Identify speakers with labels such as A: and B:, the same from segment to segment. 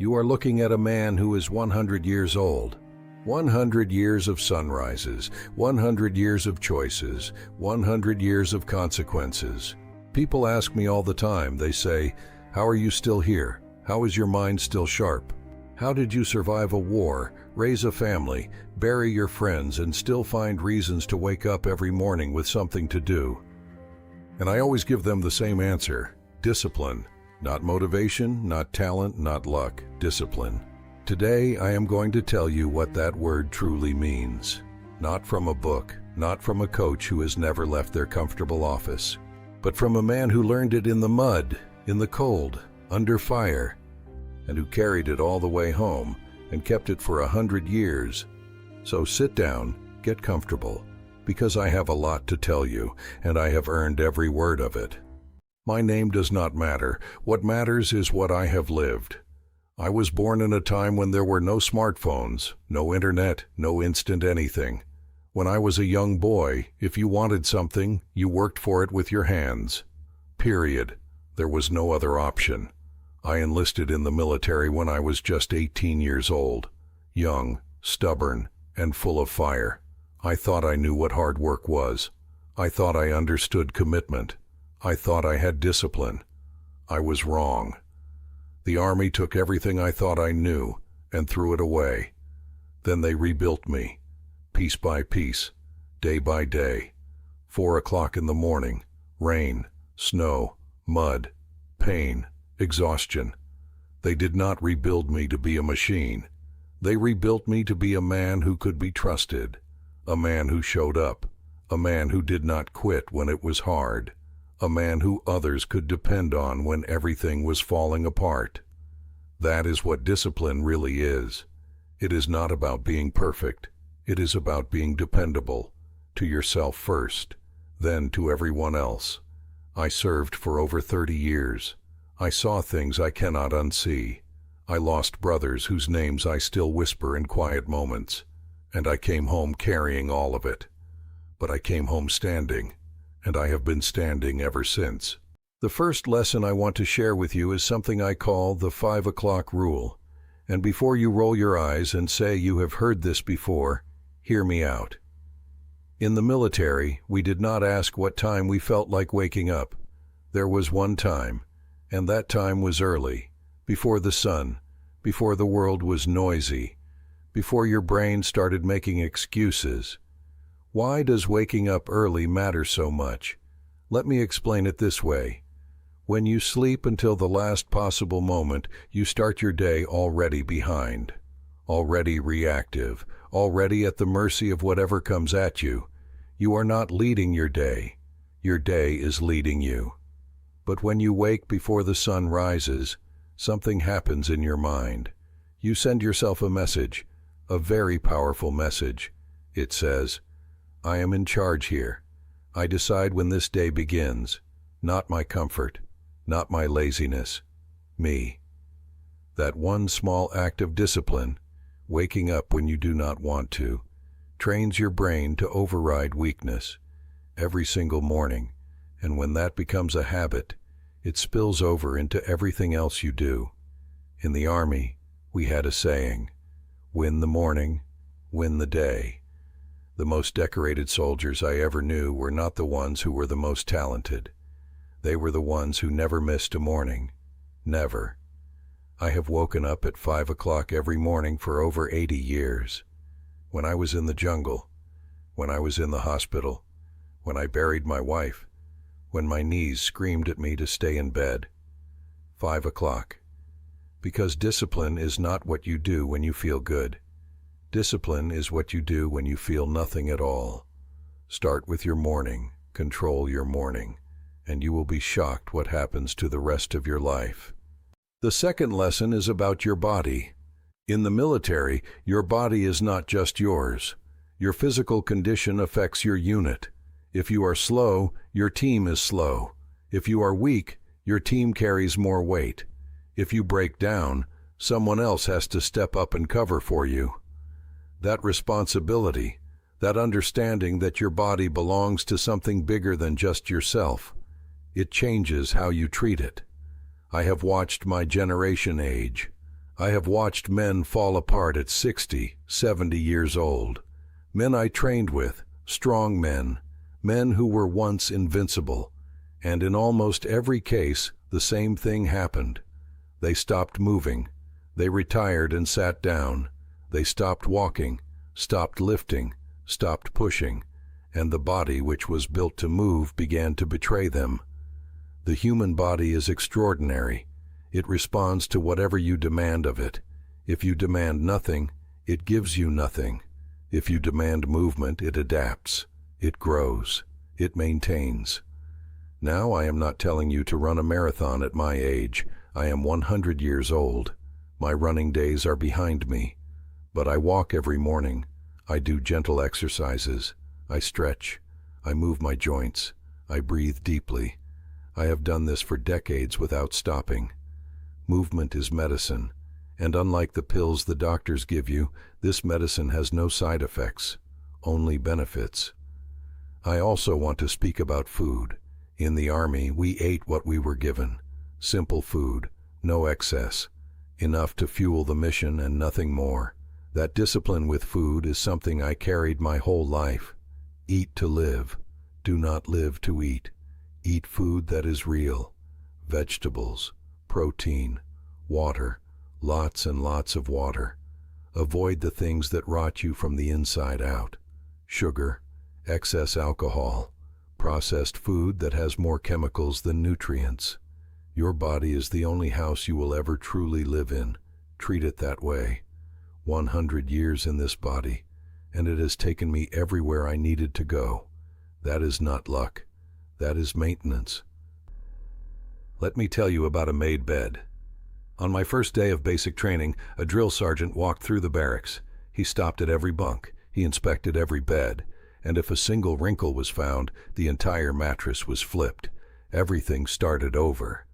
A: You are looking at a man who is 100 years old. 100 years of sunrises, 100 years of choices, 100 years of consequences. People ask me all the time, they say, "How are you still here? How is your mind still sharp? How did you survive a war, raise a family, bury your friends, and still find reasons to wake up every morning with something to do?" And I always give them the same answer: discipline. Not motivation, not talent, not luck, discipline. Today, I am going to tell you what that word truly means. Not from a book, not from a coach who has never left their comfortable office, but from a man who learned it in the mud, in the cold, under fire, and who carried it all the way home and kept it for 100 years. So sit down, get comfortable, because I have a lot to tell you, and I have earned every word of it. My name does not matter. What matters is what I have lived. I was born in a time when there were no smartphones, no internet, no instant anything. When I was a young boy, if you wanted something, you worked for it with your hands. Period. There was no other option. I enlisted in the military when I was just 18 years old, young, stubborn, and full of fire. I thought I knew what hard work was. I thought I understood commitment. I thought I had discipline. I was wrong. The Army took everything I thought I knew and threw it away. Then they rebuilt me, piece by piece, day by day. 4 o'clock in the morning, rain, snow, mud, pain, exhaustion. They did not rebuild me to be a machine. They rebuilt me to be a man who could be trusted, a man who showed up, a man who did not quit when it was hard, a man who others could depend on when everything was falling apart. That is what discipline really is. It is not about being perfect. It is about being dependable, to yourself first, then to everyone else. I served for over 30 years. I saw things I cannot unsee. I lost brothers whose names I still whisper in quiet moments, and I came home carrying all of it. But I came home standing, and I have been standing ever since. The first lesson I want to share with you is something I call the 5 o'clock rule. And before you roll your eyes and say you have heard this before, hear me out. In the military, we did not ask what time we felt like waking up. There was one time, and that time was early, before the sun, before the world was noisy, before your brain started making excuses. Why does waking up early matter so much? Let me explain it this way. When you sleep until the last possible moment, you start your day already behind, already reactive, already at the mercy of whatever comes at you. You are not leading your day. Your day is leading you. But when you wake before the sun rises, something happens in your mind. You send yourself a message, a very powerful message. It says, "I am in charge here. I decide when this day begins, not my comfort, not my laziness, me." That one small act of discipline, waking up when you do not want to, trains your brain to override weakness every single morning, and when that becomes a habit, it spills over into everything else you do. In the Army, we had a saying, "Win the morning, win the day." The most decorated soldiers I ever knew were not the ones who were the most talented. They were the ones who never missed a morning. Never. I have woken up at 5 o'clock every morning for over 80 years. When I was in the jungle, when I was in the hospital, when I buried my wife, when my knees screamed at me to stay in bed. 5 o'clock. Because discipline is not what you do when you feel good. Discipline is what you do when you feel nothing at all. Start with your morning, control your morning, and you will be shocked what happens to the rest of your life. The second lesson is about your body. In the military, your body is not just yours. Your physical condition affects your unit. If you are slow, your team is slow. If you are weak, your team carries more weight. If you break down, someone else has to step up and cover for you. That responsibility, that understanding that your body belongs to something bigger than just yourself, it changes how you treat it. I have watched my generation age. I have watched men fall apart at 60, 70 years old. Men I trained with, strong men, men who were once invincible. And in almost every case, the same thing happened. They stopped moving. They retired and sat down. They stopped walking, stopped lifting, stopped pushing, and the body which was built to move began to betray them. The human body is extraordinary. It responds to whatever you demand of it. If you demand nothing, it gives you nothing. If you demand movement, it adapts. It grows. It maintains. Now I am not telling you to run a marathon at my age. I am 100 years old. My running days are behind me. But I walk every morning. I do gentle exercises. I stretch. I move my joints. I breathe deeply. I have done this for decades without stopping. Movement is medicine, and unlike the pills the doctors give you, this medicine has no side effects, only benefits. I also want to speak about food. In the Army, we ate what we were given. Simple food, no excess, enough to fuel the mission and nothing more. That discipline with food is something I carried my whole life. Eat to live. Do not live to eat. Eat food that is real. Vegetables, protein, water, lots and lots of water. Avoid the things that rot you from the inside out. Sugar, excess alcohol, processed food that has more chemicals than nutrients. Your body is the only house you will ever truly live in. Treat it that way. 100 years in this body, and it has taken me everywhere I needed to go. That is not luck. That is maintenance. Let me tell you about a made bed. On my first day of basic training, a drill sergeant walked through the barracks. He stopped at every bunk. He inspected every bed. And if a single wrinkle was found, the entire mattress was flipped. Everything started over.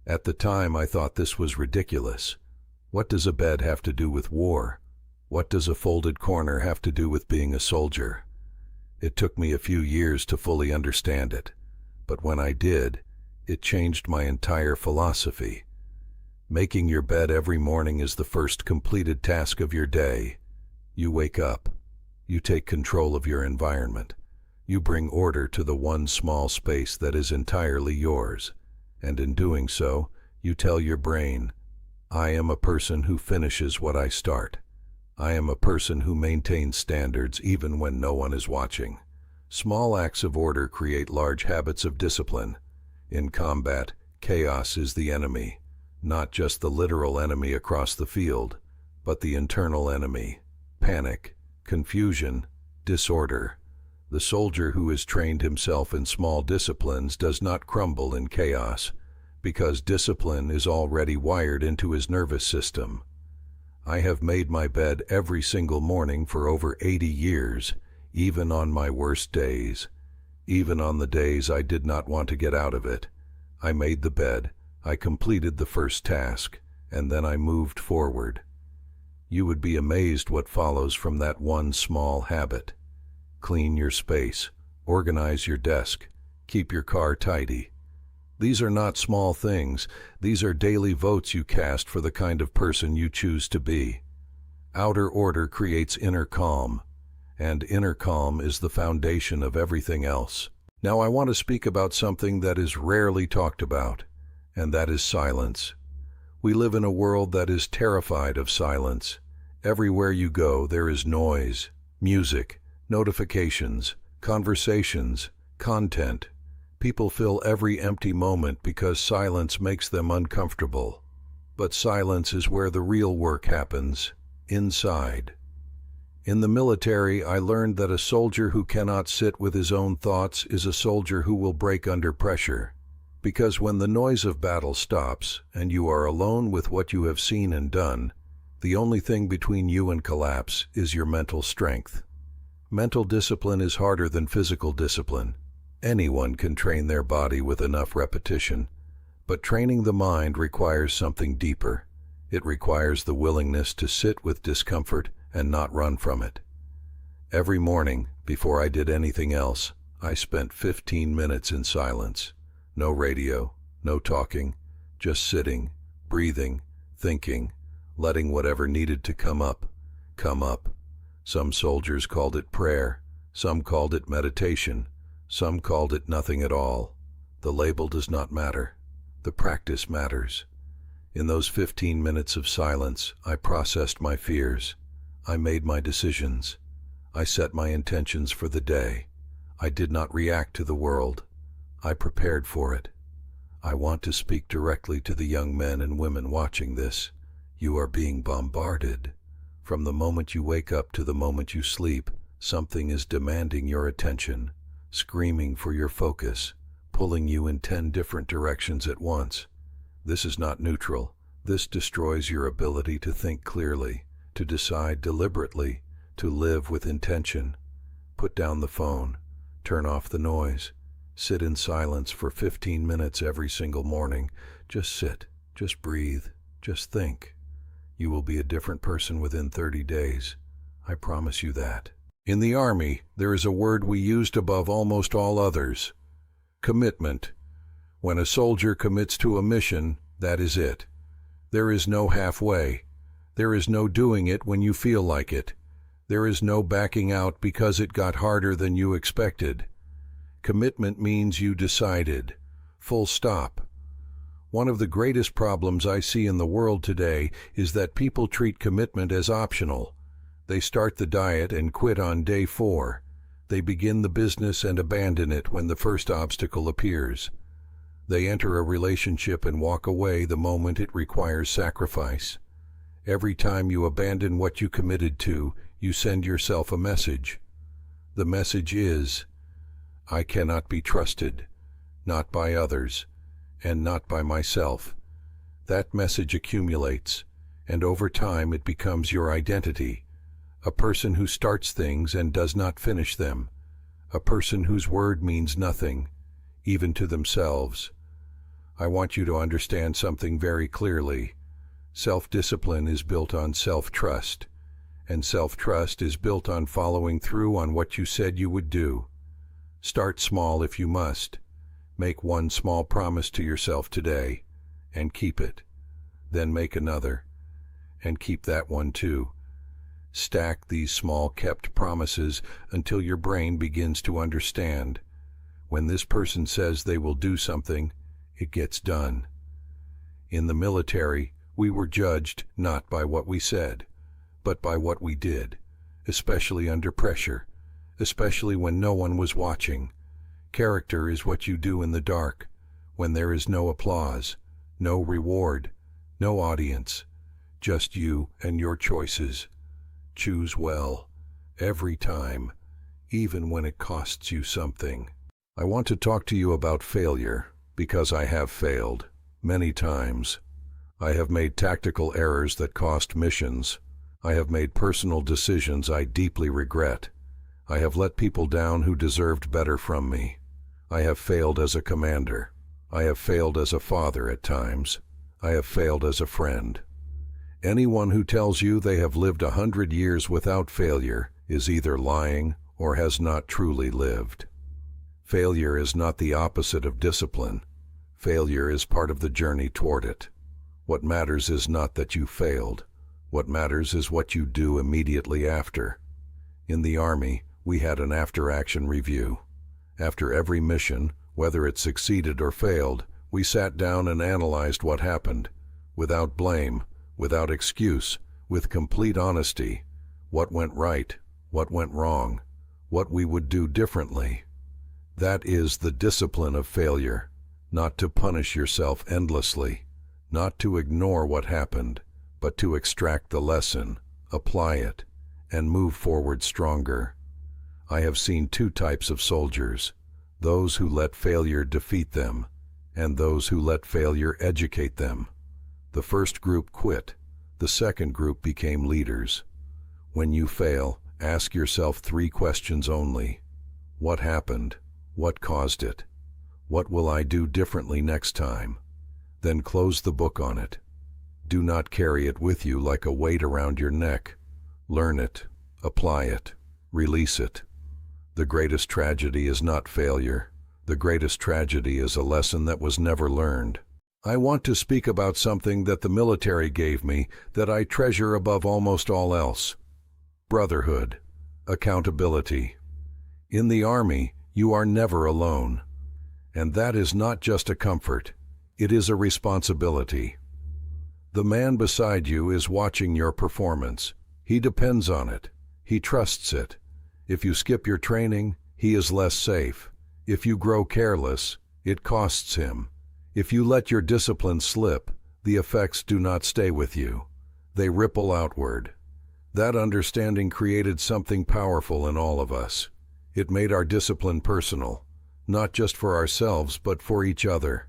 A: At the time, I thought this was ridiculous. What does a bed have to do with war? What does a folded corner have to do with being a soldier? It took me a few years to fully understand it. But when I did, it changed my entire philosophy. Making your bed every morning is the first completed task of your day. You wake up. You take control of your environment. You bring order to the one small space that is entirely yours. And in doing so, you tell your brain, I am a person who finishes what I start. I am a person who maintains standards even when no one is watching. Small acts of order create large habits of discipline. In combat, chaos is the enemy. Not just the literal enemy across the field, but the internal enemy. Panic, confusion, disorder. The soldier who has trained himself in small disciplines does not crumble in chaos, because discipline is already wired into his nervous system. I have made my bed every single morning for over 80 years, even on my worst days. Even on the days I did not want to get out of it. I made the bed, I completed the first task, and then I moved forward. You would be amazed what follows from that one small habit. Clean your space, organize your desk, keep your car tidy. These are not small things. These are daily votes you cast for the kind of person you choose to be. Outer order creates inner calm, and inner calm is the foundation of everything else. Now I want to speak about something that is rarely talked about, and that is silence. We live in a world that is terrified of silence. Everywhere you go, there is noise, music, notifications, conversations, content. People fill every empty moment because silence makes them uncomfortable. But silence is where the real work happens, inside. In the military, I learned that a soldier who cannot sit with his own thoughts is a soldier who will break under pressure. Because when the noise of battle stops, and you are alone with what you have seen and done, the only thing between you and collapse is your mental strength. Mental discipline is harder than physical discipline. Anyone can train their body with enough repetition, but training the mind requires something deeper. It requires the willingness to sit with discomfort and not run from it. Every morning, before I did anything else, I spent 15 minutes in silence. No radio, no talking, just sitting, breathing, thinking, letting whatever needed to come up, come up. Some soldiers called it prayer, some called it meditation, some called it nothing at all. The label does not matter. The practice matters. In those 15 minutes of silence, I processed my fears. I made my decisions. I set my intentions for the day. I did not react to the world. I prepared for it. I want to speak directly to the young men and women watching this. You are being bombarded. From the moment you wake up to the moment you sleep, something is demanding your attention, screaming for your focus, pulling you in 10 different directions at once. This is not neutral. This destroys your ability to think clearly, to decide deliberately, to live with intention. Put down the phone. Turn off the noise. Sit in silence for 15 minutes every single morning. Just sit. Just breathe. Just think. You will be a different person within 30 days. I promise you that. In the Army, there is a word we used above almost all others. Commitment. When a soldier commits to a mission, that is it. There is no halfway. There is no doing it when you feel like it. There is no backing out because it got harder than you expected. Commitment means you decided. Full stop. One of the greatest problems I see in the world today is that people treat commitment as optional. They start the diet and quit on day 4. They begin the business and abandon it when the first obstacle appears. They enter a relationship and walk away the moment it requires sacrifice. Every time you abandon what you committed to, you send yourself a message. The message is, I cannot be trusted, not by others, and not by myself. That message accumulates, and over time it becomes your identity. A person who starts things and does not finish them. A person whose word means nothing, even to themselves. I want you to understand something very clearly. Self-discipline is built on self-trust, and self-trust is built on following through on what you said you would do. Start small if you must. Make one small promise to yourself today, and keep it. Then make another, and keep that one too. Stack these small kept promises until your brain begins to understand. When this person says they will do something, it gets done. In the military, we were judged not by what we said, but by what we did, especially under pressure, especially when no one was watching. Character is what you do in the dark, when there is no applause, no reward, no audience, just you and your choices. Choose well, every time, even when it costs you something. I want to talk to you about failure, because I have failed, many times. I have made tactical errors that cost missions. I have made personal decisions I deeply regret. I have let people down who deserved better from me. I have failed as a commander. I have failed as a father at times. I have failed as a friend. Anyone who tells you they have lived 100 years without failure is either lying or has not truly lived. Failure is not the opposite of discipline. Failure is part of the journey toward it. What matters is not that you failed. What matters is what you do immediately after. In the Army, we had an after-action review. After every mission, whether it succeeded or failed, we sat down and analyzed what happened, without blame, without excuse, with complete honesty. What went right, what went wrong, what we would do differently. That is the discipline of failure, not to punish yourself endlessly, not to ignore what happened, but to extract the lesson, apply it, and move forward stronger. I have seen 2 types of soldiers, those who let failure defeat them, and those who let failure educate them. The first group quit. The second group became leaders. When you fail, ask yourself 3 questions only. What happened? What caused it? What will I do differently next time? Then close the book on it. Do not carry it with you like a weight around your neck. Learn it, apply it, release it. The greatest tragedy is not failure. The greatest tragedy is a lesson that was never learned. I want to speak about something that the military gave me that I treasure above almost all else. Brotherhood. Accountability. In the Army, you are never alone. And that is not just a comfort. It is a responsibility. The man beside you is watching your performance. He depends on it. He trusts it. If you skip your training, he is less safe. If you grow careless, it costs him. If you let your discipline slip, the effects do not stay with you. They ripple outward. That understanding created something powerful in all of us. It made our discipline personal, not just for ourselves, but for each other.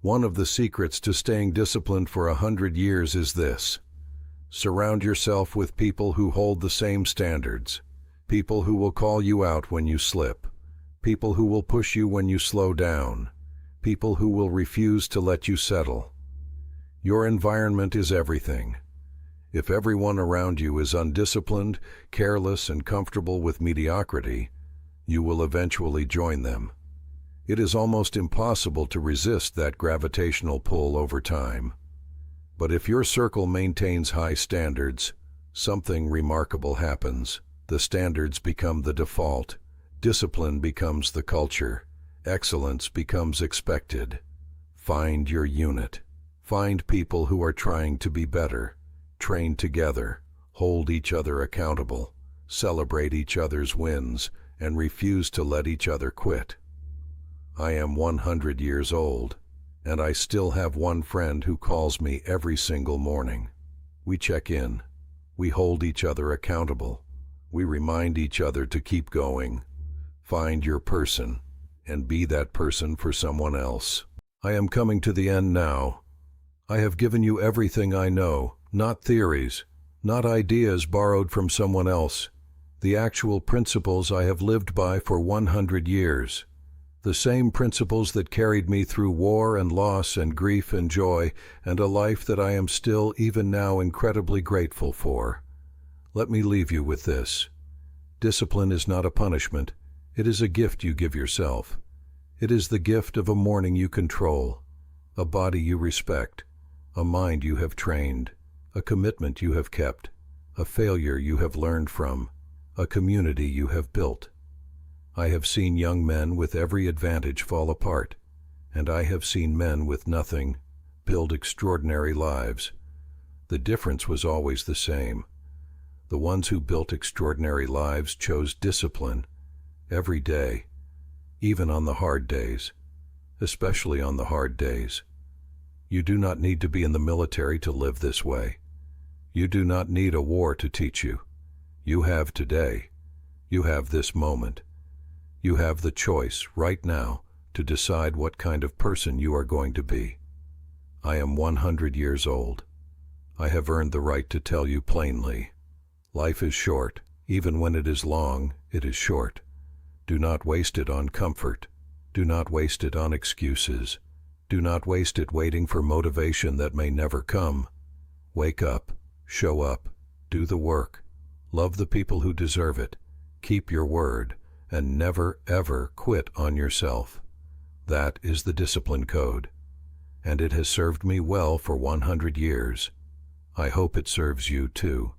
A: One of the secrets to staying disciplined for 100 years is this. Surround yourself with people who hold the same standards. People who will call you out when you slip. People who will push you when you slow down. People who will refuse to let you settle. Your environment is everything. If everyone around you is undisciplined, careless, and comfortable with mediocrity, you will eventually join them. It is almost impossible to resist that gravitational pull over time. But if your circle maintains high standards, something remarkable happens. The standards become the default. Discipline becomes the culture. Excellence becomes expected. Find your unit. Find people who are trying to be better. Train together. Hold each other accountable. Celebrate each other's wins, and refuse to let each other quit. I am 100 years old, and I still have one friend who calls me every single morning. We check in. We hold each other accountable. We remind each other to keep going. Find your person, and be that person for someone else. I am coming to the end now. I have given you everything I know, not theories, not ideas borrowed from someone else. The actual principles I have lived by for 100 years. The same principles that carried me through war and loss and grief and joy, and a life that I am still, even now, incredibly grateful for. Let me leave you with this. Discipline is not a punishment. It is a gift you give yourself. It is the gift of a morning you control, a body you respect, a mind you have trained, a commitment you have kept, a failure you have learned from, a community you have built. I have seen young men with every advantage fall apart, and I have seen men with nothing build extraordinary lives. The difference was always the same. The ones who built extraordinary lives chose discipline every day, even on the hard days, especially on the hard days. You do not need to be in the military to live this way. You do not need a war to teach you. You have today. You have this moment. You have the choice right now to decide what kind of person you are going to be. I am 100 years old. I have earned the right to tell you plainly. Life is short. Even when it is long, it is short. Do not waste it on comfort. Do not waste it on excuses. Do not waste it waiting for motivation that may never come. Wake up, show up, do the work, love the people who deserve it, keep your word, and never ever quit on yourself. That is the discipline code, and it has served me well for 100 years. I hope it serves you too.